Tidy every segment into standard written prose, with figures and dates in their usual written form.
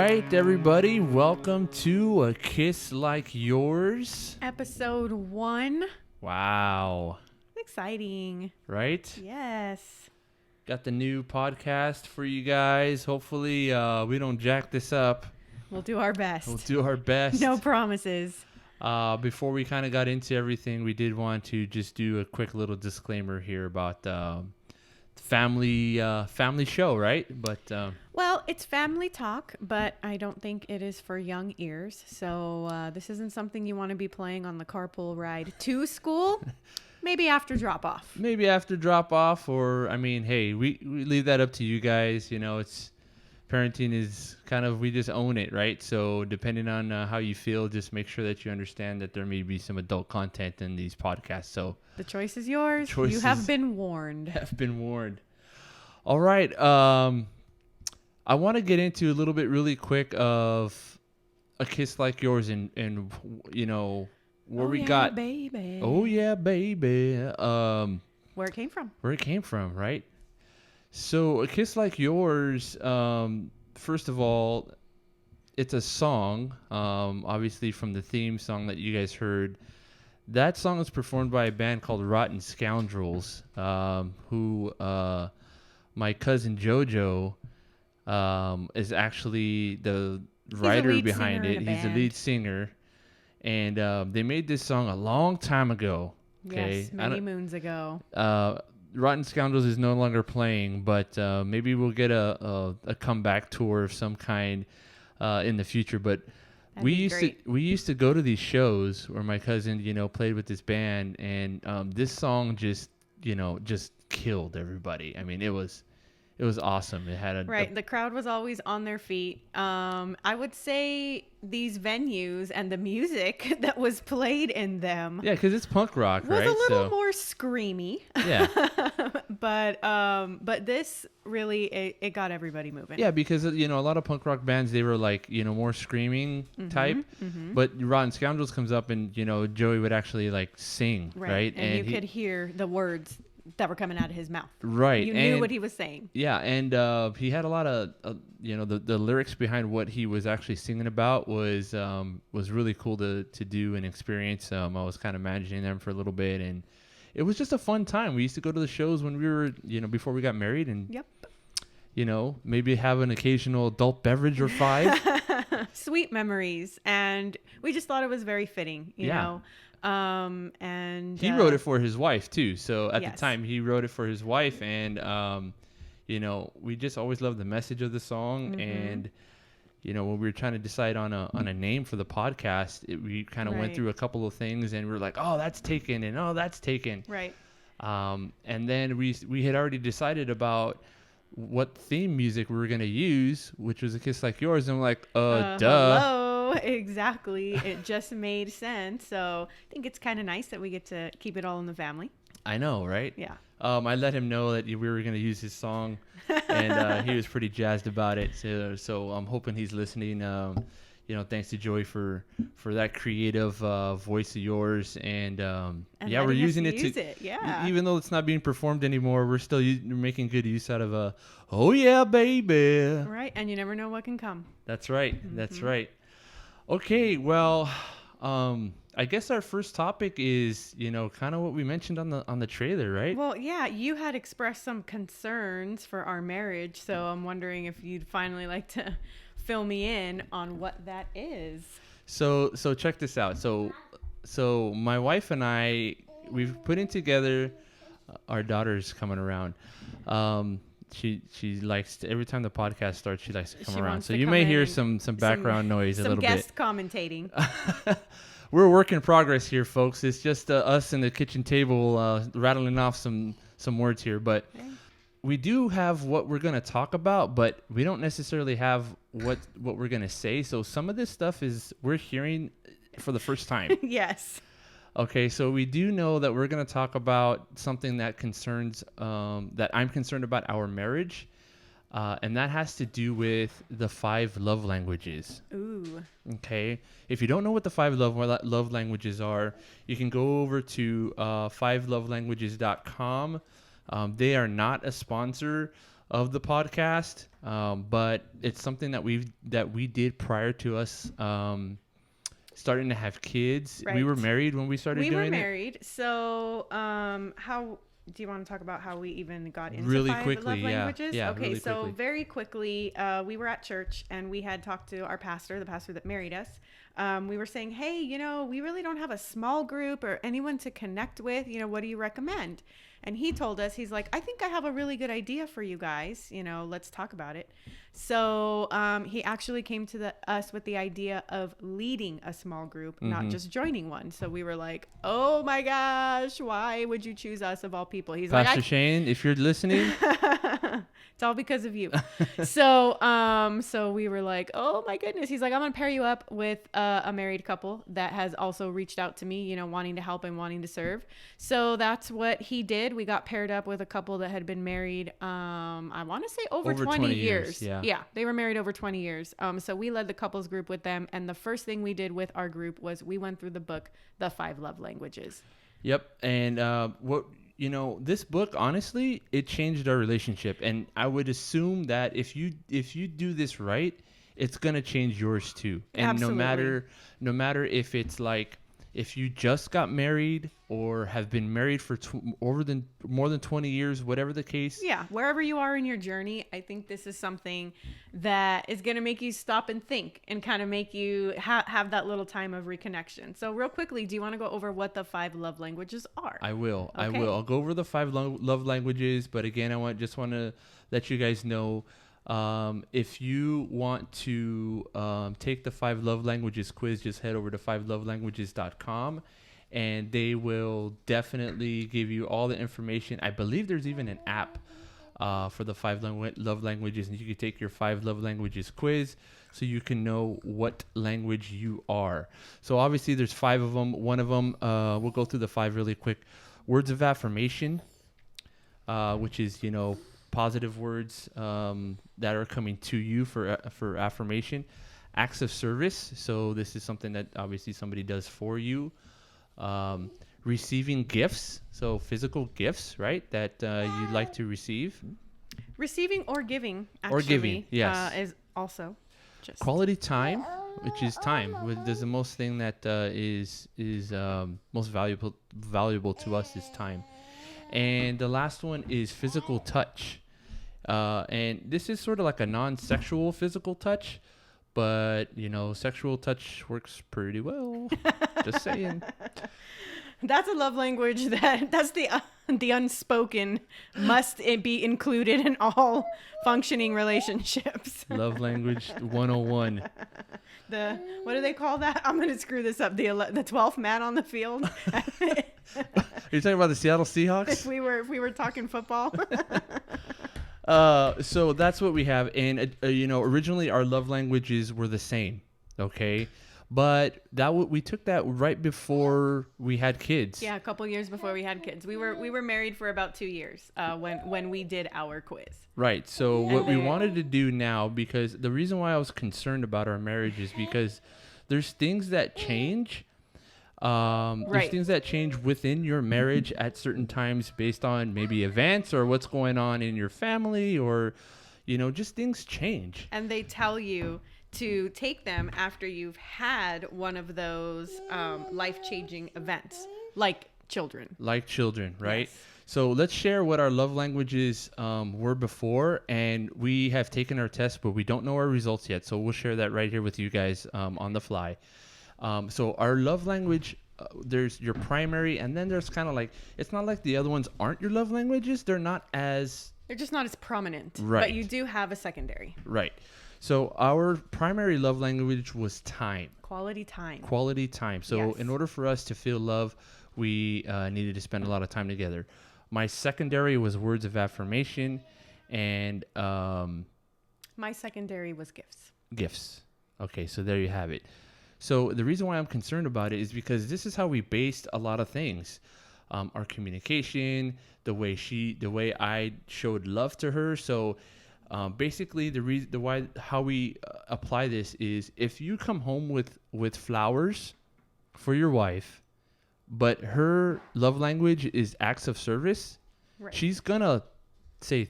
right, everybody. Welcome to A Kiss Like Yours. Episode 1. Wow. Exciting. Right? Yes. Got the new podcast for you guys. Hopefully, we don't jack this up. We'll do our best. We'll do our best. No promises. Before we kind of got into everything, we did want to just do a quick little disclaimer here about family show, right? But Well, it's family talk, but I don't think it is for young ears. So this isn't something you want to be playing on the carpool ride to school. Maybe after drop off. or I mean, hey, we leave that up to you guys. You know, it's parenting is kind of, we just own it, right? So depending on how you feel, just make sure that you understand that there may be some adult content in these podcasts. So The choice is yours. You have been warned. All right. I want to get into a little bit really quick of A Kiss Like Yours and you know, where we got. Baby. Oh, yeah, baby. Where it came from. Right? So A Kiss Like Yours, first of all, it's a song, obviously from the theme song that you guys heard. That song is performed by a band called Rotten Scoundrels, who my cousin JoJo is actually the writer behind it. He's the lead singer. And they made this song a long time ago. Okay? Yes, many moons ago. Rotten Scoundrels is no longer playing, but maybe we'll get a comeback tour of some kind in the future. But we used to go to these shows where my cousin, you know, played with this band, and this song just killed everybody. I mean, it was awesome. It had the crowd was always on their feet. I would say these venues and the music that was played in them, because it's punk rock, was right? a little more screamy. Yeah. but this really it got everybody moving. Yeah, because you know, a lot of punk rock bands, they were like, you know, more screaming type. Mm-hmm. But Rotten Scoundrels comes up and, you know, Joey would actually like sing, right? And you could hear the words that were coming out of his mouth. Right. You knew what he was saying. Yeah, and he had a lot of, you know, the lyrics behind what he was actually singing about was really cool to do and experience. I was kind of managing them for a little bit, and it was just a fun time. We used to go to the shows when we were, you know, before we got married, and you know, maybe have an occasional adult beverage or 5. Sweet memories, and we just thought it was very fitting, you know. And he wrote it for his wife too. So at the time he wrote it for his wife, and you know, we just always loved the message of the song. Mm-hmm. And you know, when we were trying to decide on a name for the podcast, we kind of went through a couple of things, and we were like, oh, that's taken, and oh, that's taken. Right. And then we had already decided about what theme music we were gonna use, which was A Kiss Like Yours, and I'm like, duh. Hello. Exactly. It just made sense. So I think it's kind of nice that we get to keep it all in the family. I know, right? Yeah. I let him know that we were going to use his song, and he was pretty jazzed about it. So I'm hoping he's listening. You know, thanks to Joey for that creative voice of yours, and we're using it even though it's not being performed anymore, we're still making good use out of oh yeah, baby. Right, and you never know what can come. That's right. Mm-hmm. That's right. Okay, well, I guess our first topic is, you know, kind of what we mentioned on the trailer, right? Well, yeah, you had expressed some concerns for our marriage, so I'm wondering if you'd finally like to fill me in on what that is. So check this out. So my wife and I, we've put in together, our daughter's coming around. She likes to, every time the podcast starts, she likes to come around. So you may hear some background noise a little bit. Some guest commentating. We're a work in progress here, folks. It's just us in the kitchen table rattling off some words here. But we do have what we're going to talk about, but we don't necessarily have what we're going to say. So some of this stuff we're hearing for the first time. Yes. Okay, so we do know that we're going to talk about something that concerns, that I'm concerned about our marriage, and that has to do with the 5 love languages. Ooh. Okay, if you don't know what the 5 love languages are, you can go over to 5lovelanguages.com. They are not a sponsor. of the podcast, but it's something that we did prior to us starting to have kids. Right. We were married when we started We doing were it. married. So, how do you want to talk about how we even got into Really five quickly, love yeah. languages? Yeah, Okay, really so quickly. very quickly, we were at church and we had talked to our pastor, the pastor that married us. We were saying, hey, we really don't have a small group or anyone to connect with. What do you recommend? And he told us, he's like, I think I have a really good idea for you guys. Let's talk about it. So he actually came to us with the idea of leading a small group, not just joining one. So we were like, oh my gosh, why would you choose us of all people? He's Pastor like, Shane, if you're listening, it's all because of you. So we were like, oh my goodness. He's like, I'm gonna pair you up with a married couple that has also reached out to me, wanting to help and wanting to serve. So that's what he did. We got paired up with a couple that had been married. I want to say over 20 years. Yeah, they were married over 20 years. So we led the couples group with them, and the first thing we did with our group was we went through the book, The 5 Love Languages. Yep. And this book, honestly, it changed our relationship. And I would assume that if you do this right, it's gonna change yours too. And Absolutely. no matter if it's like if you just got married or have been married for more than 20 years, whatever the case. Yeah, wherever you are in your journey, I think this is something that is going to make you stop and think and kind of make you have that little time of reconnection. So real quickly, do you want to go over what the 5 love languages are? I will. Okay. I will. I'll go over the 5 love languages, but again, I just want to let you guys know, if you want to take the 5 love languages quiz, just head over to 5lovelanguages.com. And they will definitely give you all the information. I believe there's even an app for the 5 love languages, and you can take your 5 love languages quiz so you can know what language you are. So obviously there's 5 of them. One of them, we'll go through the 5 really quick. Words of affirmation, which is, positive words that are coming to you for affirmation. Acts of service. So this is something that obviously somebody does for you. Receiving gifts, so physical gifts, right, that you'd like to receive. Receiving or giving, actually. Or giving, yes. Is also just Quality time, which is time. There's the most thing that is most valuable to us is time. And the last one is physical touch. And this is sort of like a non-sexual physical touch, but sexual touch works pretty well. Just saying. That's a love language that's the unspoken must be included in all functioning relationships. Love language 101. What do they call that? I'm going to screw this up. The 12th man on the field. Are you talking about the Seattle Seahawks? If we were talking football. So that's what we have. And, originally our love languages were the same. Okay. But we took that right before we had kids. Yeah, a couple years before we had kids. We were married for about 2 years when we did our quiz. Right. So what we wanted to do now, because the reason why I was concerned about our marriage is because there's things that change. There's things that change within your marriage at certain times based on maybe events or what's going on in your family, or just things change. And they tell you to take them after you've had one of those life-changing events, like children. Right? Yes. So let's share what our love languages were before. And we have taken our test, but we don't know our results yet. So we'll share that right here with you guys on the fly. So our love language, there's your primary, and then there's kind of like, it's not like the other ones aren't your love languages. They're just not as prominent. Right. But you do have a secondary. Right. So our primary love language was time. Quality time. So Yes. in order for us to feel love, we needed to spend a lot of time together. My secondary was words of affirmation, and My secondary was gifts. gifts. Okay, so there you have it. So the reason why I'm concerned about it is because this is how we based a lot of things. Our communication, the way I showed love to her. So basically, how we apply this is if you come home with flowers for your wife, but her love language is acts of service, Right. she's gonna say,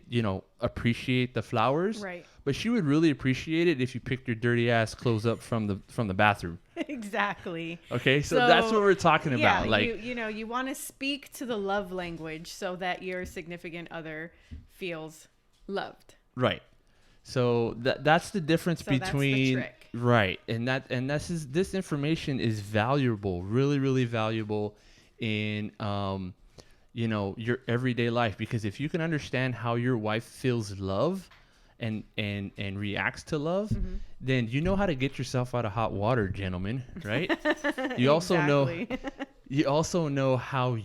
appreciate the flowers, Right. but she would really appreciate it if you picked your dirty ass clothes up from the bathroom. Exactly. Okay, so that's what we're talking Yeah, about. Like, you want to speak to the love language so that your significant other feels loved. right. So that's the difference So that's the between trick. right, and this information is valuable, really, really valuable in your everyday life, because if you can understand how your wife feels love and reacts to love, Mm-hmm. then you know how to get yourself out of hot water, gentlemen, right? You also know how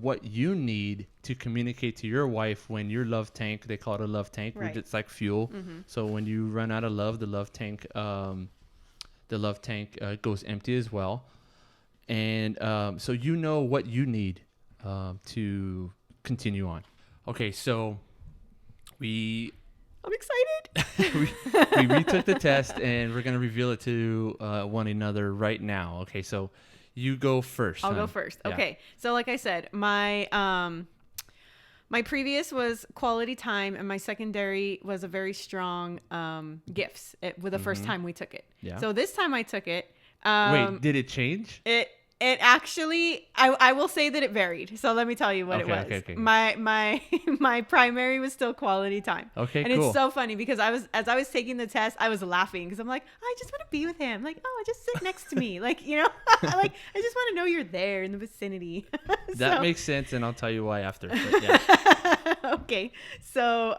what you need to communicate to your wife when your love tank, they call it a love tank, Right. which it's like fuel. Mm-hmm. So when you run out of love, the love tank goes empty as well. And so you know what you need to continue on. Okay, so I'm excited. we retook the test, and we're gonna reveal it to one another right now. Okay, so you go first. I'll hon. go first. Yeah. Okay. So like I said, my previous was quality time, and my secondary was a very strong gifts. With the first time we took it. Yeah. So this time I took it. Wait, did it change? It actually, I will say that it varied. So let me tell you what it was. Okay. My primary was still quality time. Okay, and cool. it's so funny because as I was taking the test, I was laughing because I'm like, I just want to be with him. Like, oh, just sit next to me. Like, I just want to know you're there in the vicinity. That makes sense, and I'll tell you why after. But yeah. Okay. So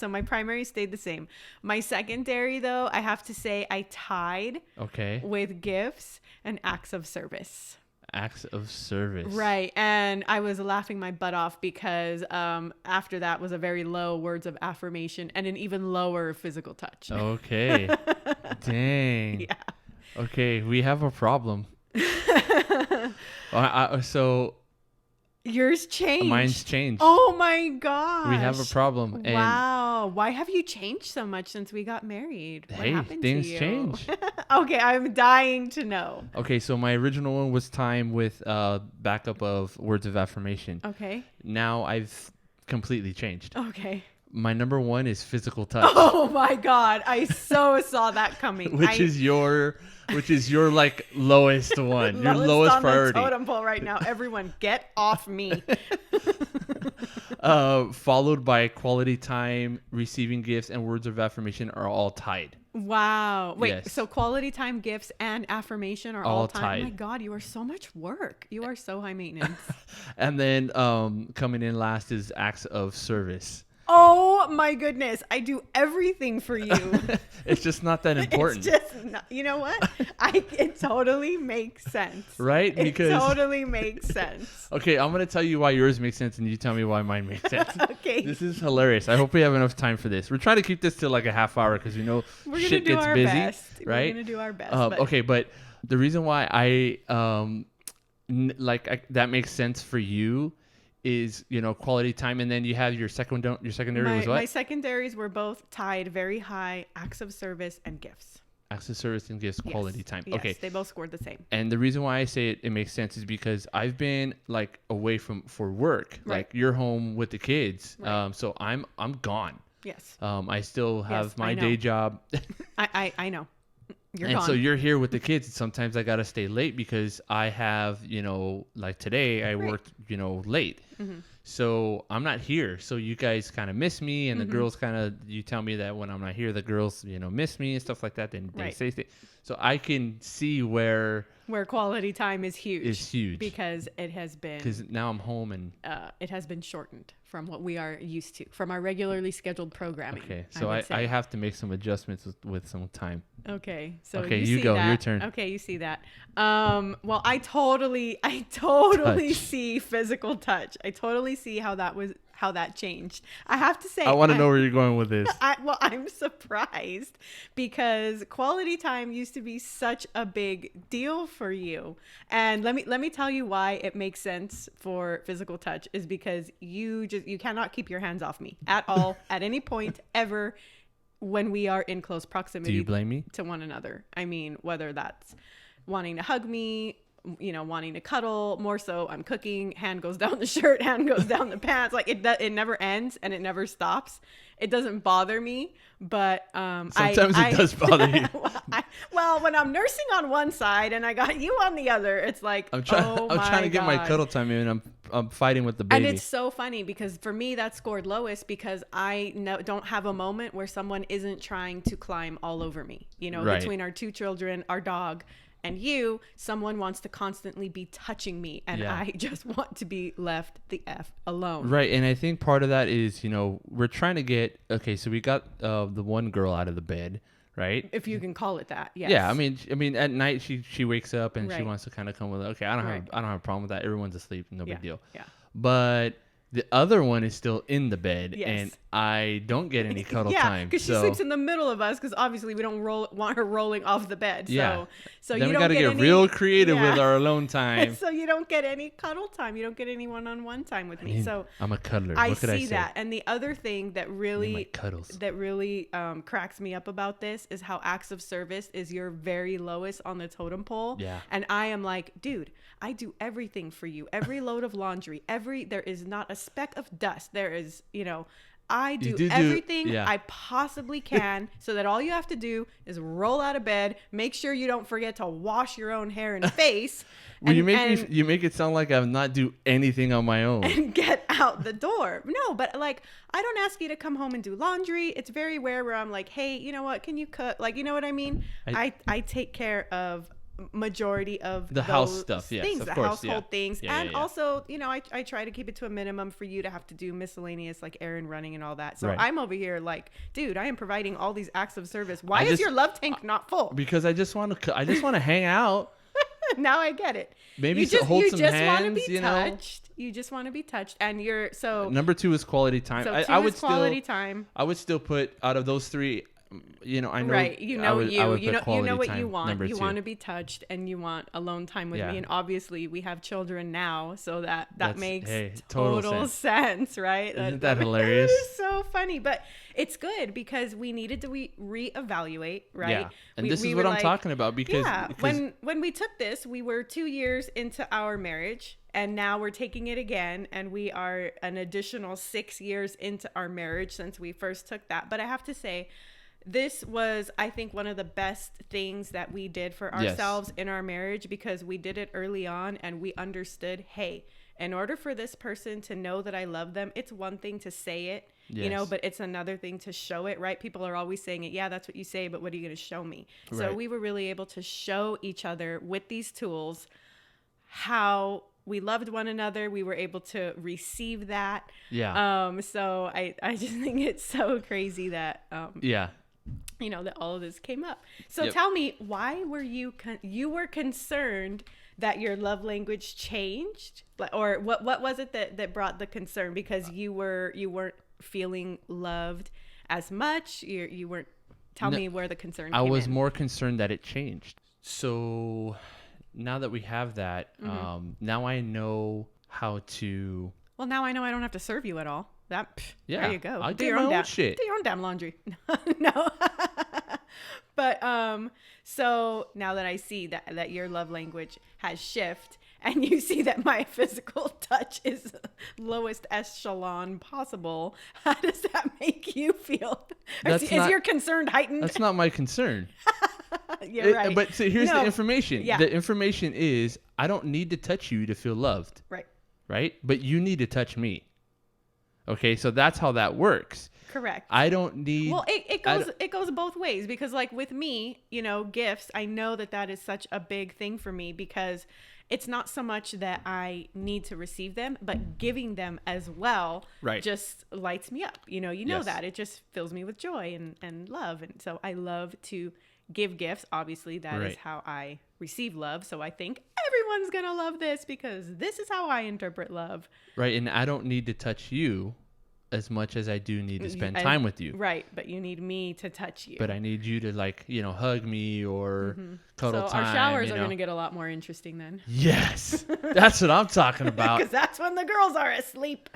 my primary stayed the same. My secondary, though, I have to say I tied Okay. with gifts and acts of service. Acts of service. Right. And I was laughing my butt off because after that was a very low words of affirmation and an even lower physical touch. Okay. Dang. Yeah. Okay, we have a problem. So Yours changed. mine's changed. Oh my gosh. We have a problem. And wow. Why have you changed so much since we got married? What hey, happened things to you? change. Okay, I'm dying to know. Okay, so my original one was time with backup of words of affirmation. Okay. Now I've completely changed. Okay. My number one is physical touch. Oh my God. I so saw that coming. which is your like lowest one. Your lowest on priority. The totem pole right now. Everyone get off me. Followed by quality time, receiving gifts, and words of affirmation are all tied. Wow. Wait, Yes. so quality time, gifts, and affirmation are All all time? tied. Oh my God, you are so much work. You are so high maintenance. And then coming in last is acts of service. Oh my goodness. I do everything for you. It's just not that important. It's just not, you know what? It totally makes sense. Right? It Because totally makes sense. okay, I'm gonna tell you why yours makes sense, and you tell me why mine makes sense. Okay. This is hilarious. I hope we have enough time for this. We're trying to keep this to like a half hour because we know We're gonna shit do gets our busy, best. right? We're gonna do our best. Okay, but the reason why I that makes sense for you is quality time, and then you have your secondary was what? My secondaries were both tied very high, acts of service and gifts. Acts of service and gifts, quality time. Yes, Okay. they both scored the same. And the reason why I say it makes sense is because I've been like away for work. Right. Like you're home with the kids. Right. So I'm gone. Yes. I still have Yes, my I know. day job. I know. You're and gone. so you're here with the kids. Sometimes I got to stay late because I have, like today I Right. worked, late. Mm-hmm. So I'm not here. So you guys kind of miss me, and the girls you tell me that when I'm not here, the girls, miss me and stuff like that. Then they Right. say, so I can see where quality time is huge. it's huge because it has been because now I'm home and it has been shortened from what we are used to from our regularly scheduled programming. okay. So would I say. have to make some adjustments with some time. Okay, so Okay, you you see go. that. Your turn. Okay, you see that. Well, I totally Touch. see physical touch. I totally see how that changed. I have to say, I want to know where you're going with this. I'm surprised because quality time used to be such a big deal for you. And let me tell you why it makes sense for physical touch is because you cannot keep your hands off me at all at any point ever when we are in close proximity Do you blame me? to one another. I mean, whether that's wanting to hug me, wanting to cuddle. More so, I'm cooking, hand goes down the shirt, hand goes down the pants. Like it never ends and it never stops. It doesn't bother me, but sometimes it does bother you. well, when I'm nursing on one side and I got you on the other, it's like, I'm trying to get my cuddle time in, and I'm fighting with the baby. And it's so funny because for me that scored lowest because I don't have a moment where someone isn't trying to climb all over me. Right. Between our 2 children, our dog, and you, someone wants to constantly be touching me, and I just want to be left the F alone. Right. And I think part of that is, we're trying to get, so we got the one girl out of the bed, right? If you can call it that. Yes. Yeah. I mean, at night she wakes up and she Right. wants to kind of come with, okay, I don't have a problem with that. Everyone's asleep. No big deal. Yeah. But the other one is still in the bed, Yes. and I don't get any cuddle Yeah, time. because she sleeps in the middle of us because obviously we don't want her rolling off the bed. Yeah. So then you we don't got to get any, real creative with our alone time. So you don't get any cuddle time. You don't get any one-on-one time with me. So I'm a cuddler. I What could I see say? that. And the other thing that really cuddles. cracks me up about this is how acts of service is your very lowest on the totem pole. Yeah. And I am like, dude, I do everything for you. Every load of laundry, there is not a speck of dust. There is, I do everything I possibly can so that all you have to do is roll out of bed, make sure you don't forget to wash your own hair and face. Well, you make it sound like I'm not do anything on my own. And get out the door. No, but like, I don't ask you to come home and do laundry. It's very rare where I'm like, hey, you know what? Can you cook? Like, you know what I mean? I take care of majority of the house stuff, yes, things, of the course, household things. And also, I try to keep it to a minimum for you to have to do miscellaneous like errand running and all that. So Right. I'm over here like, dude, I am providing all these acts of service. Why is your love tank not full? Because I just want to hang out. Now I get it. Maybe you just hold some want to hands, be touched. You just want to be touched, and you're so. Number 2 is quality time. So I would quality time. I would still put out of those 3. I know. Right. you know what you want. Number You 2. want to be touched and you want alone time with me. And obviously we have children now, so that makes total sense, right? Isn't that hilarious? That is so funny, but it's good because we needed to reevaluate, right? Yeah. And this is what I'm talking about because when we took this, we were 2 years into our marriage. And now we're taking it again, and we are an additional 6 years into our marriage since we first took that. But I have to say, this was, I think, one of the best things that we did for ourselves in our marriage because we did it early on and we understood, hey, in order for this person to know that I love them, it's one thing to say it, but it's another thing to show it, right? People are always saying it. Yeah, that's what you say, but what are you going to show me? Right. So we were really able to show each other with these tools how we loved one another. We were able to receive that. Yeah. So I just think it's so crazy that, that all of this came up. So tell me, why were you were concerned that your love language changed? Or what was it that brought the concern? Because you weren't feeling loved as much. You weren't, tell me where the concern came in. I was more concerned that it changed. So now that we have that, now I know how to. Well, now I know I don't have to serve you at all. There you go. I'll do your own shit. Do your own damn laundry. No. But so now that I see that your love language has shifted, and you see that my physical touch is lowest echelon possible, how does that make you feel? Is your concern heightened? That's not my concern. You're right. But so here's the information. Yeah. The information is I don't need to touch you to feel loved. Right. Right? But you need to touch me. Okay, so that's how that works. Correct. I don't need. Well, it goes both ways because, like with me, gifts. I know that is such a big thing for me because it's not so much that I need to receive them, but giving them as well just lights me up. You know that it just fills me with joy and love, and so I love to give gifts. Obviously, that is how I receive love. So I think everyone's gonna love this because this is how I interpret love. Right, and I don't need to touch you as much as I do need to spend time with you. Right, but you need me to touch you. But I need you to hug me or cuddle time. So our showers are going to get a lot more interesting then. Yes, that's what I'm talking about. Because that's when the girls are asleep.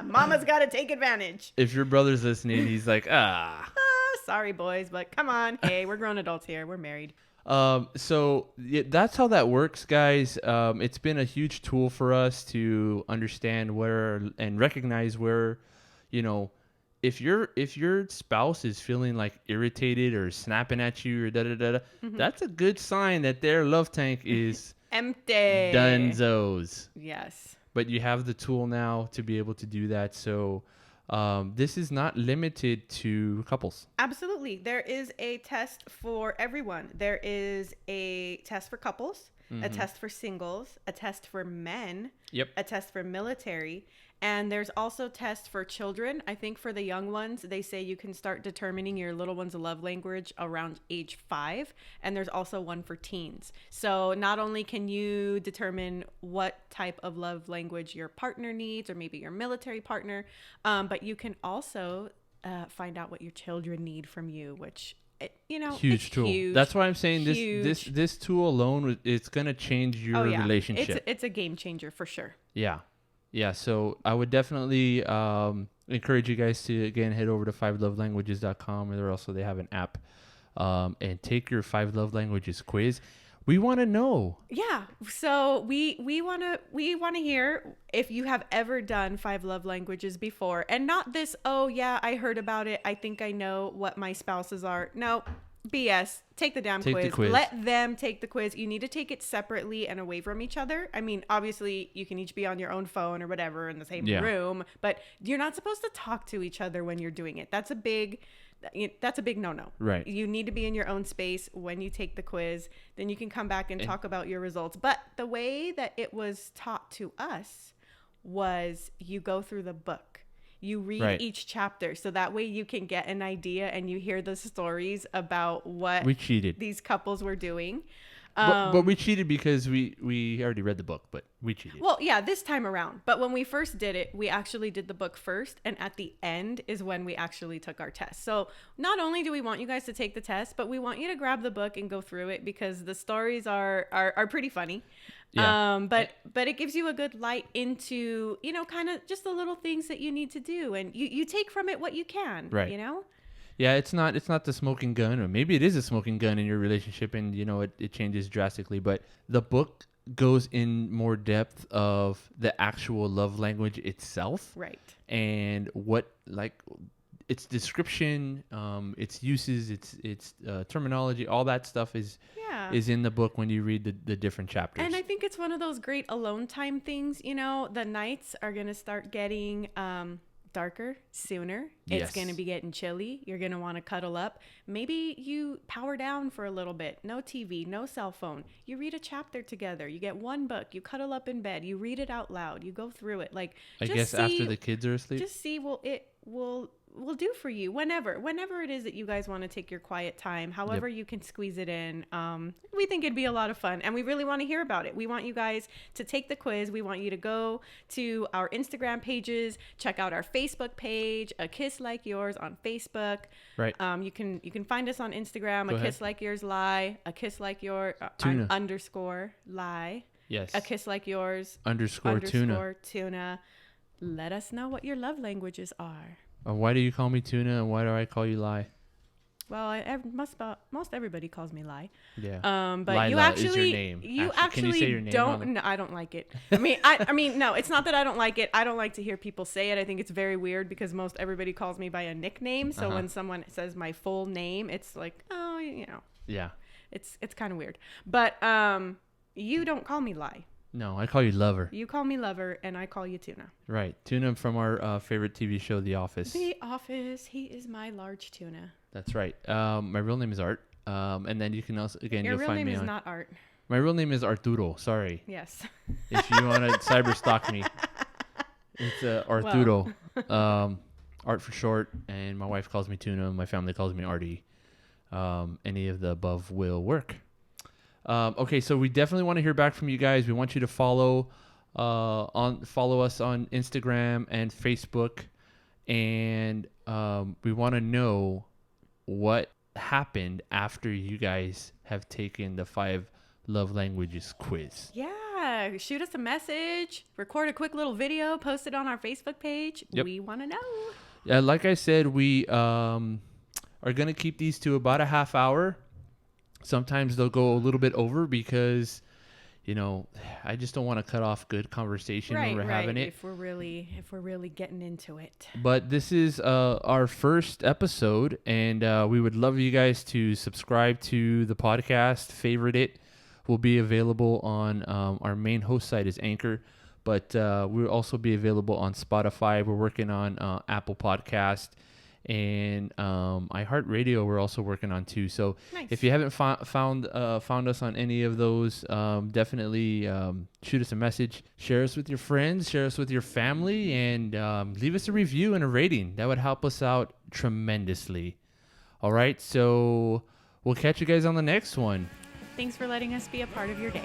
Mama's got to take advantage. If your brother's listening, he's like, sorry, boys, but come on. Hey, we're grown adults here. We're married. So yeah, that's how that works, guys. It's been a huge tool for us to understand where and recognize where, you know, if your spouse is feeling like irritated or snapping at you or da da da, da, Hmm. that's a good sign that their love tank is Empty. dunzos. Yes. But you have the tool now to be able to do that. So this is not limited to couples. Absolutely. There is a test for everyone. There is a test for couples, a Mm-hmm. test for singles, a test for men, Yep. a test for military, and there's also tests for children. I think for the young ones, they say you can start determining your little one's love language around age 5, and there's also one for teens. So not only can you determine what type of love language your partner needs, or maybe your military partner, but you can also find out what your children need from you, which Huge it's tool. huge. That's why I'm saying this Huge. this tool alone, it's gonna change your Oh yeah, relationship. it's a game changer for sure. Yeah. Yeah. So I would definitely encourage you guys to, again, head over to fivelovelanguages.com, or also they have an app, and take your 5 love languages quiz. We want to know. Yeah. So we wanna hear if you have ever done 5 love languages before, and not this. Oh yeah, I heard about it. I think I know what my spouses are. No. BS. Take the damn Take the quiz. quiz. Let them take the quiz. You need to take it separately and away from each other. I mean, obviously, you can each be on your own phone or whatever in the same Yeah. room, but you're not supposed to talk to each other when you're doing it. That's a big no-no. Right. You need to be in your own space when you take the quiz. Then you can come back and talk about your results. But the way that it was taught to us was you go through the book. You read Right. each chapter, so that way you can get an idea and you hear the stories about what We cheated. these couples were doing. But we cheated because we already read the book, but we cheated. Well, yeah, this time around. But when we first did it, we actually did the book first. And at the end is when we actually took our test. So not only do we want you guys to take the test, but we want you to grab the book and go through it, because the stories are pretty funny. Yeah. But it gives you a good light into, kind of just the little things that you need to do. And you take from it what you can, Right. Yeah, it's not the smoking gun, or maybe it is a smoking gun in your relationship, and it changes drastically. But the book goes in more depth of the actual love language itself, Right. and what, like, its description, its uses, its terminology, all that stuff is Yeah. in the book when you read the different chapters. And I think it's one of those great alone time things. The nights are going to start getting darker sooner. It's Yes. going to be getting chilly. You're going to want to cuddle up. Maybe you power down for a little bit. No TV, no cell phone. You read a chapter together. You get one book. You cuddle up in bed. You read it out loud. You go through it. Like, I just guess after see- the kids are asleep. just see it will do for you whenever it is that you guys want to take your quiet time, however you can squeeze it in. We think it'd be a lot of fun, and we really want to hear about it. We want you guys to take the quiz. We want you to go to our Instagram pages, check out our Facebook page, A Kiss Like Yours on Facebook. Right. You can find us on Instagram, Go A ahead. Kiss Like Yours Lie, A Kiss Like Your Tuna. underscore lie, Yes. A Kiss Like Yours Underscore tuna. underscore tuna. Let us know what your love languages are. Why do you call me tuna, and why do I call you lie? Well, most everybody calls me Lie. Yeah. But Lila you actually, is your name. you Actually, can you say your name on don't. No, I don't like it. I mean, no, it's not that I don't like it. I don't like to hear people say it. I think it's very weird because most everybody calls me by a nickname. So when someone says my full name, it's like, oh, Yeah. it's kind of weird. But you don't call me Lie. No, I call you lover. You call me Lover, and I call you Tuna. Right. Tuna from our favorite TV show, The Office. The Office. He is my large tuna. That's right. My real name is Art. And then you can also, again, Your you'll real find name me is on. not Art. My real name is Arturo. Sorry. Yes. If you want to cyber stalk me, it's Arturo. Art for short. And my wife calls me Tuna. My family calls me Artie. Any of the above will work. Okay, so we definitely want to hear back from you guys. We want you to follow us on Instagram and Facebook, and we want to know what happened after you guys have taken the 5 love languages quiz. Yeah, shoot us a message, record a quick little video, post it on our Facebook page. Yep. We want to know. Yeah, like I said, we are gonna keep these to about a half hour. Sometimes they'll go a little bit over because, I just don't want to cut off good conversation when Right, we're right. having it. If we're really getting into it. But this is our first episode, and we would love you guys to subscribe to the podcast, favorite it. Will be available on our main host site is Anchor, but we'll also be available on Spotify. We're working on Apple Podcast and iHeartRadio. We're also working on too. So Nice. if you haven't found us on any of those, definitely shoot us a message, share us with your friends, share us with your family, and leave us a review and a rating. That would help us out tremendously. All right, so we'll catch you guys on the next one. Thanks for letting us be a part of your day.